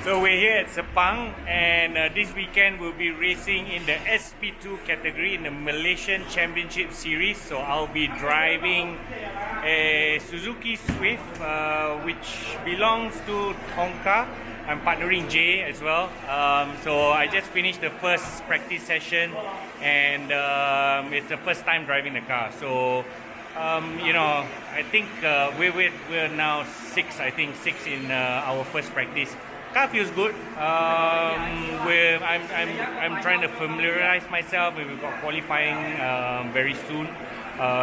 So we're here at Sepang, and this weekend we'll be racing in the SP2 category in the Malaysian Championship Series. So I'll be driving a Suzuki Swift, which belongs to TONNKA. I'm partnering Jay as well. So I just finished the first practice session, and it's the first time driving the car. So you know, I think we're now six in our first practice. Car feels good. I'm trying to familiarize myself. We've got qualifying very soon,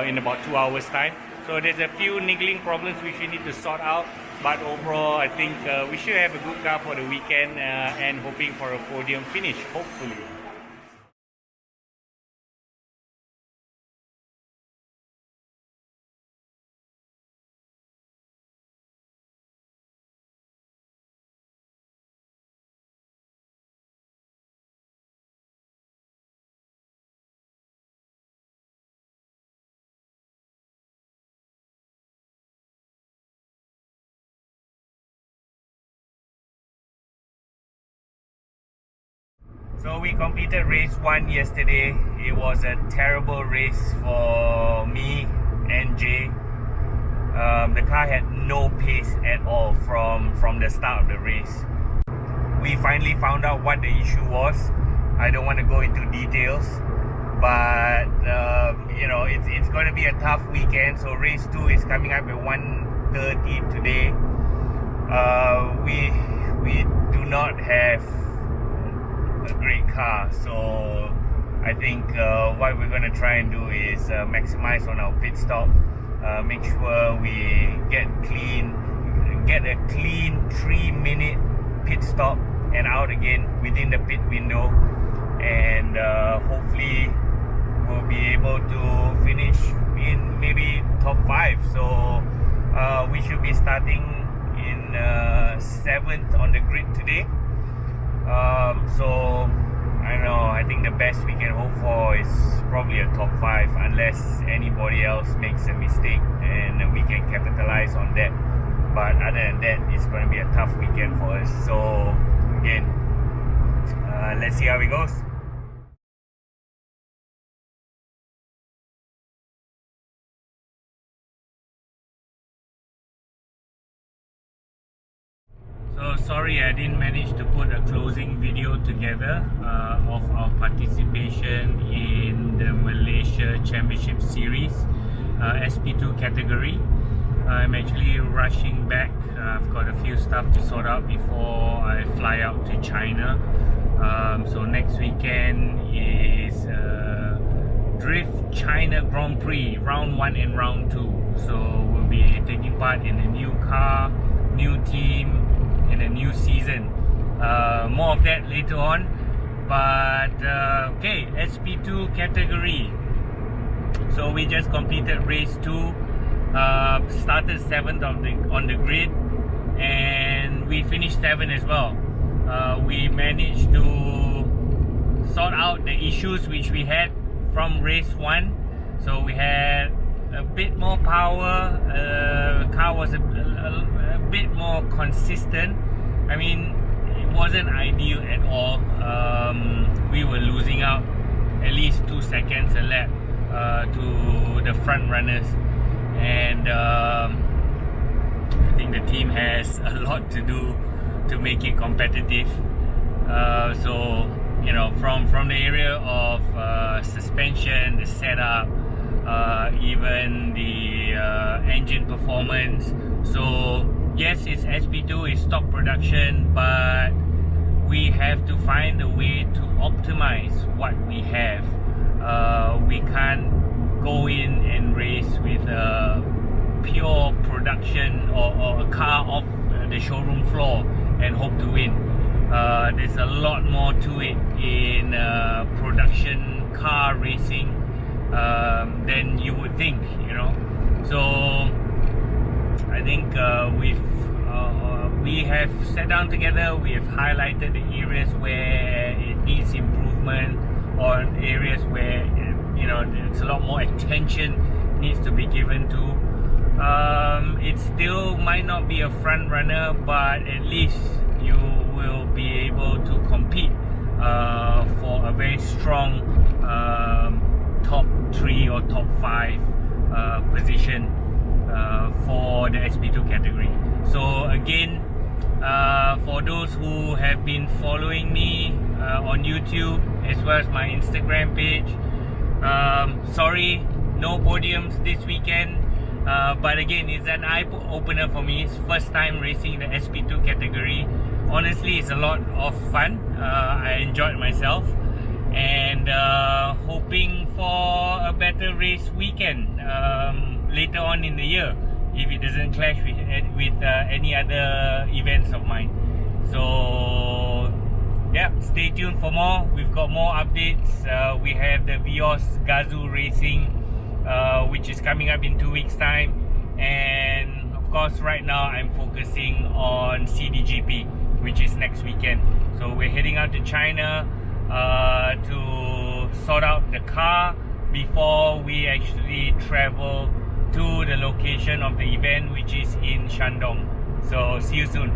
in about 2 hours time. So there's a few niggling problems which we need to sort out. But overall, I think we should have a good car for the weekend, and hoping for a podium finish, hopefully. So we completed race 1 yesterday. It was a terrible race for me and Jay. The car had no pace at all from the start of the race. We finally found out what the issue was. I don't want to go into details, but you know, it's going to be a tough weekend. So race 2 is coming up at 1:30 today. We do not have a great car, so I think what we're going to try and do is maximize on our pit stop, make sure we get a clean 3-minute pit stop and out again within the pit window, and hopefully we'll be able to finish in maybe top 5. So we should be starting in 7th on the grid today. So I don't know, I think the best we can hope for is probably a top 5, unless anybody else makes a mistake and we can capitalize on that. But other than that, it's going to be a tough weekend for us. So again, let's see how it goes. So sorry, I didn't manage to put a closing video together of our participation in the Malaysia Championship Series SP2 category. I'm actually rushing back. I've got a few stuff to sort out before I fly out to China. So next weekend is Drift China Grand Prix, round 1 and round 2. So we'll be taking part in a new car, new team, in a new season. More of that later on. But okay, SP2 category. So we just completed race 2. Started 7th on the grid, and we finished 7th as well. We managed to sort out the issues which we had from race 1. So we had a bit more power. Car was a bit more consistent. I mean, it wasn't ideal at all. We were losing out at least 2 seconds a lap to the front runners, and I think the team has a lot to do to make it competitive. So you know, from the area of suspension, the setup, even the engine performance. So yes, it's SP2, it's stock production, but we have to find a way to optimize what we have. We can't go in and race with a pure production or a car off the showroom floor and hope to win. There's a lot more to it in production car racing than you would think, you know. So I think we have sat down together. We have highlighted the areas where it needs improvement, or areas where, you know, it's a lot more attention needs to be given to. It still might not be a front runner, but at least you will be able to compete for a very strong top 3 or top 5 position for the SP2 category. So again, for those who have been following me on YouTube as well as my Instagram page, sorry, no podiums this weekend, but again, it's an eye-opener for me. It's first time racing the SP2 category. Honestly, it's a lot of fun. I enjoyed myself, and hoping for a better race weekend later on in the year, if it doesn't clash with any other events of mine. So yeah, stay tuned for more. We've got more updates. We have the Vios Gazoo racing, which is coming up in 2 weeks time, and of course right now I'm focusing on CDGP, which is next weekend. So we're heading out to China to sort out the car before we actually travel to the location of the event, which is in Shandong. So see you soon.